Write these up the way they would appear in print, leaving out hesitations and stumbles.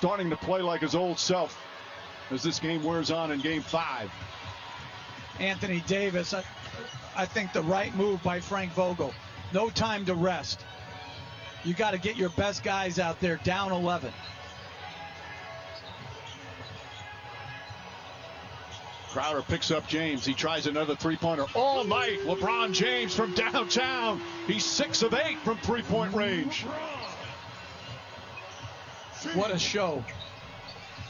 starting to play like his old self as this game wears on in Game 5. Anthony Davis, I think the right move by Frank Vogel. No time to rest. You got to get your best guys out there, down 11. Crowder picks up James. He tries another three-pointer all night. LeBron James from downtown. He's 6 of 8 from three-point range. What a show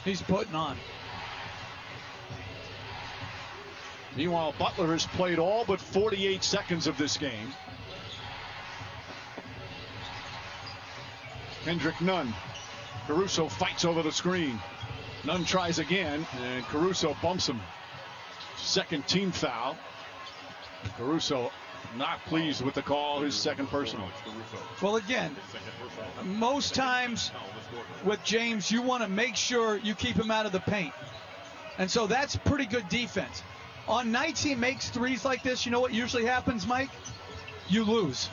he's putting on. Meanwhile, Butler has played all but 48 seconds of this game. Kendrick Nunn. Caruso fights over the screen. Nunn tries again, and Caruso bumps him. Second team foul. Caruso not pleased with the call, his second personal. Well, again, most times with James, you want to make sure you keep him out of the paint. And so that's pretty good defense. On nights he makes threes like this, you know what usually happens, Mike? You lose.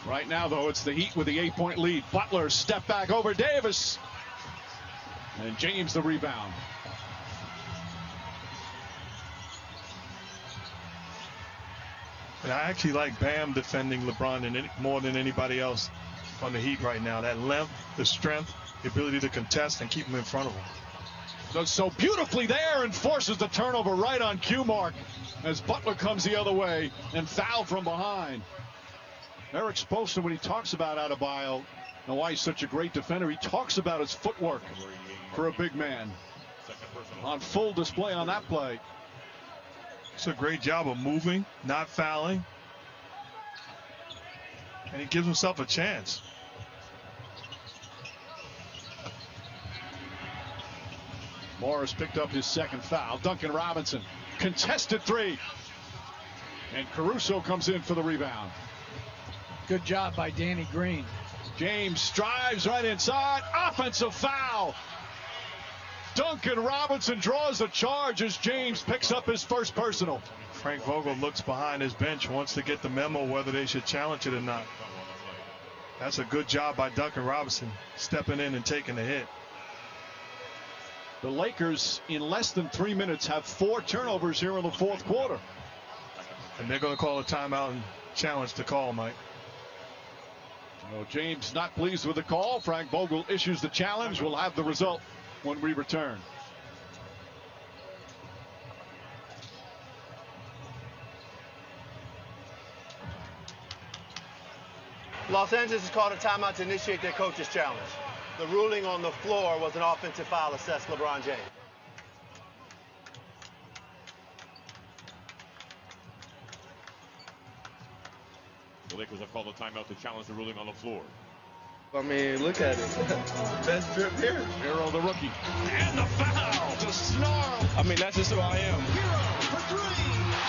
Right now, though, it's the Heat with the 8-point lead. Butler step back over Davis. And James the rebound. And I actually like Bam defending LeBron more than anybody else on the Heat right now. That length, the strength, the ability to contest and keep him in front of him. Does so beautifully there and forces the turnover right on cue mark as Butler comes the other way and fouled from behind. Eric Spoelstra, when he talks about Adebayo and why he's such a great defender, he talks about his footwork for a big man. On full display on that play. It's a great job of moving, not fouling. And he gives himself a chance. Morris picked up his second foul. Duncan Robinson, contested three. And Caruso comes in for the rebound. Good job by Danny Green. James drives right inside. Offensive foul. Duncan Robinson draws the charge as James picks up his first personal. Frank Vogel looks behind his bench, wants to get the memo whether they should challenge it or not. That's a good job by Duncan Robinson, stepping in and taking the hit. The Lakers, in less than 3 minutes, have 4 turnovers here in the fourth quarter. And they're going to call a timeout and challenge the call, Mike. Well, James not pleased with the call. Frank Vogel issues the challenge. We'll have the result when we return. Los Angeles has called a timeout to initiate their coach's challenge. The ruling on the floor was an offensive foul assessed LeBron James. The Lakers have called a timeout to challenge the ruling on the floor. I mean, look at it. Best drip here. Hero, the rookie. And the foul to snarl. I mean, that's just who I am. Hero for three.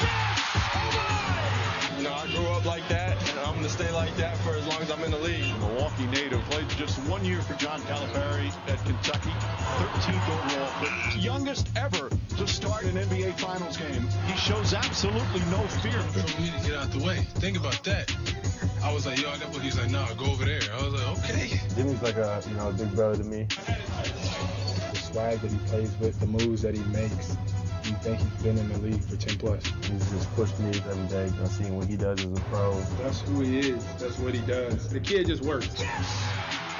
Yes! Oh my! You know, I grew up like that, and I'm going to stay like that for as long as I'm in the league. Milwaukee native, played just 1 year for John Calipari at Kentucky. 13th overall, the youngest ever to start an NBA Finals game. He shows absolutely no fear. We need to get out the way. Think about that. I was like, yo, I got what he's like, nah, go over there. I was like, okay. Jimmy's like a big brother to me. The swag that he plays with, the moves that he makes, you think he's been in the league for 10 plus. He's just pushed me every day, seeing what he does as a pro. That's who he is. That's what he does. The kid just works. Yes!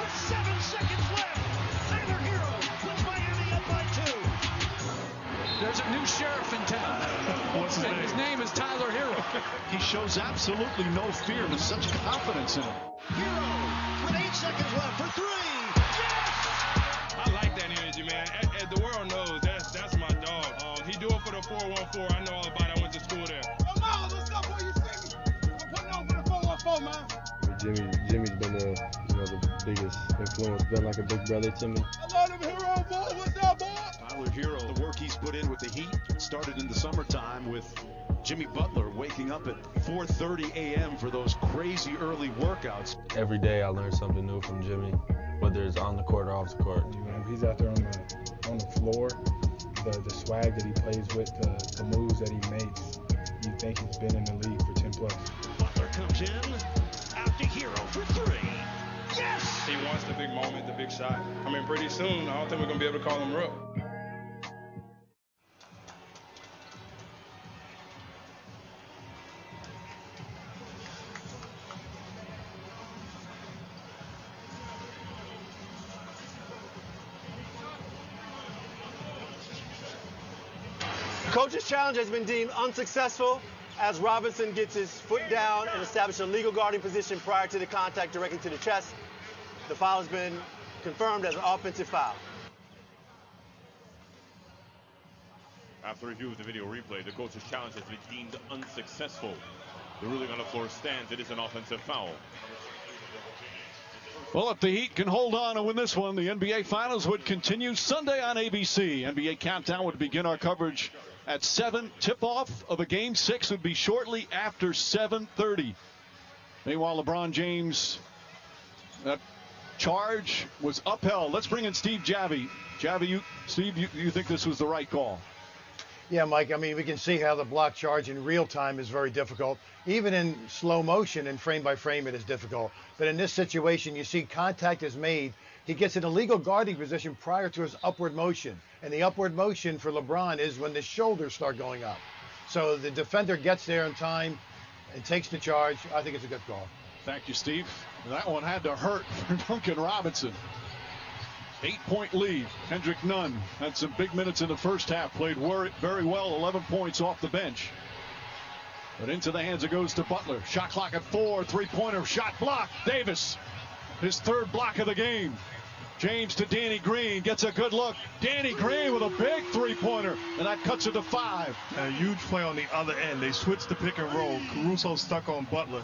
With 7 seconds left, Tyler Hero puts Miami up by 2. There's a new sheriff in town. What's his name? His name is Tyler Hero. He shows absolutely no fear with such confidence in him. Hero with 8 seconds left for 3. Yes! I like that energy, man. The world knows that's my dog. He do it for the 414. I know all about it. I went to school there. Let's go, boy. You see me? I'm putting on for the 414, man. Jimmy's been the biggest influence, been like a big brother to me. I love him, Hero, boy. What's up, boy? Tyler Hero, the work he's put in with the Heat started in the summertime with Jimmy Butler waking up at 4:30 a.m. for those crazy early workouts. Every day I learn something new from Jimmy, whether it's on the court or off the court. He's out there on the floor, the swag that he plays with, the moves that he makes, you think he's been in the league for 10 plus. Butler comes in, out to Hero for 3. Yes! He wants the big moment, the big shot. I mean, pretty soon, I don't think we're going to be able to call him rook. Coach's challenge has been deemed unsuccessful as Robinson gets his foot down and established a legal guarding position prior to the contact directly to the chest. The foul has been confirmed as an offensive foul. After review of the video replay, the coach's challenge has been deemed unsuccessful. The ruling on the floor stands. It is an offensive foul. Well, if the Heat can hold on and win this one, the NBA Finals would continue Sunday on ABC. NBA Countdown would begin our coverage at 7. Tip-off of a Game 6 would be shortly after 7:30. Meanwhile, LeBron James, that charge was upheld. Let's bring in Steve Javie. Javie, you think this was the right call? Yeah, Mike, I mean, we can see how the block charge in real time is very difficult. Even in slow motion and frame by frame, it is difficult. But in this situation, you see contact is made. He gets in a legal guarding position prior to his upward motion. And the upward motion for LeBron is when the shoulders start going up. So the defender gets there in time and takes the charge. I think it's a good call. Thank you, Steve. That one had to hurt for Duncan Robinson. 8-point lead. Kendrick Nunn had some big minutes in the first half. Played very well. 11 points off the bench. But into the hands it goes to Butler. Shot clock at 4. Three-pointer shot block. Davis. His third block of the game. James to Danny Green. Gets a good look. Danny Green with a big three-pointer. And that cuts it to 5. A huge play on the other end. They switched the pick and roll. Caruso stuck on Butler.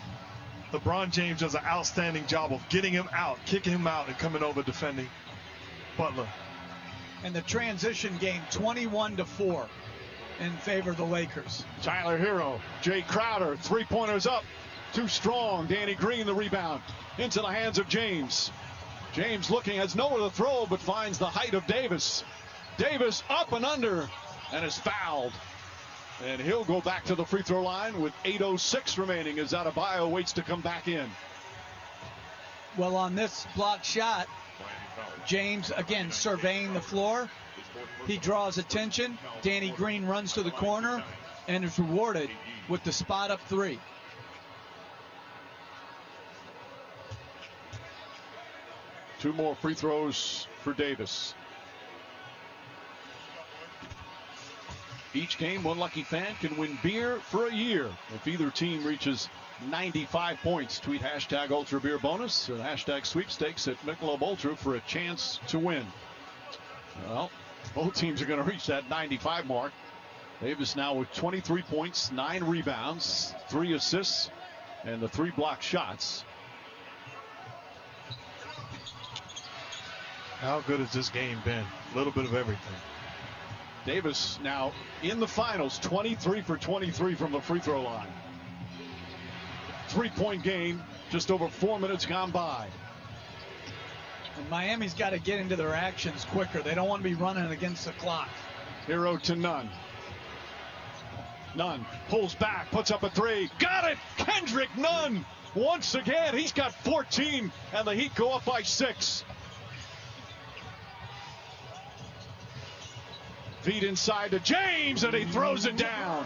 LeBron James does an outstanding job of getting him out, kicking him out, and coming over defending Butler. And the transition game 21-4 in favor of the Lakers. Tyler Hero, Jay Crowder, three-pointers up. Too strong. Danny Green the rebound. Into the hands of James. James looking, has nowhere to throw, but finds the height of Davis. Davis up and under and is fouled. And he'll go back to the free throw line with 8:06 remaining as Adebayo waits to come back in. Well, on this block shot, James, again, surveying the floor. He draws attention. Danny Green runs to the corner and is rewarded with the spot up 3. Two more free throws for Davis. Each game, one lucky fan can win beer for a year if either team reaches 95 points. Tweet hashtag Ultra Beer Bonus or hashtag sweepstakes at Michelob Ultra for a chance to win. Well, both teams are going to reach that 95 mark. Davis now with 23 points, 9 rebounds, 3 assists, and the 3 block shots. How good has this game been? A little bit of everything. Davis now in the finals, 23 for 23 from the free throw line. 3-point game, just over 4 minutes gone by. And Miami's got to get into their actions quicker. They don't want to be running against the clock. Hero to Nunn. Nunn pulls back, puts up a 3. Got it! Kendrick Nunn! Once again, he's got 14, and the Heat go up by 6. Feed inside to James, and he throws it down.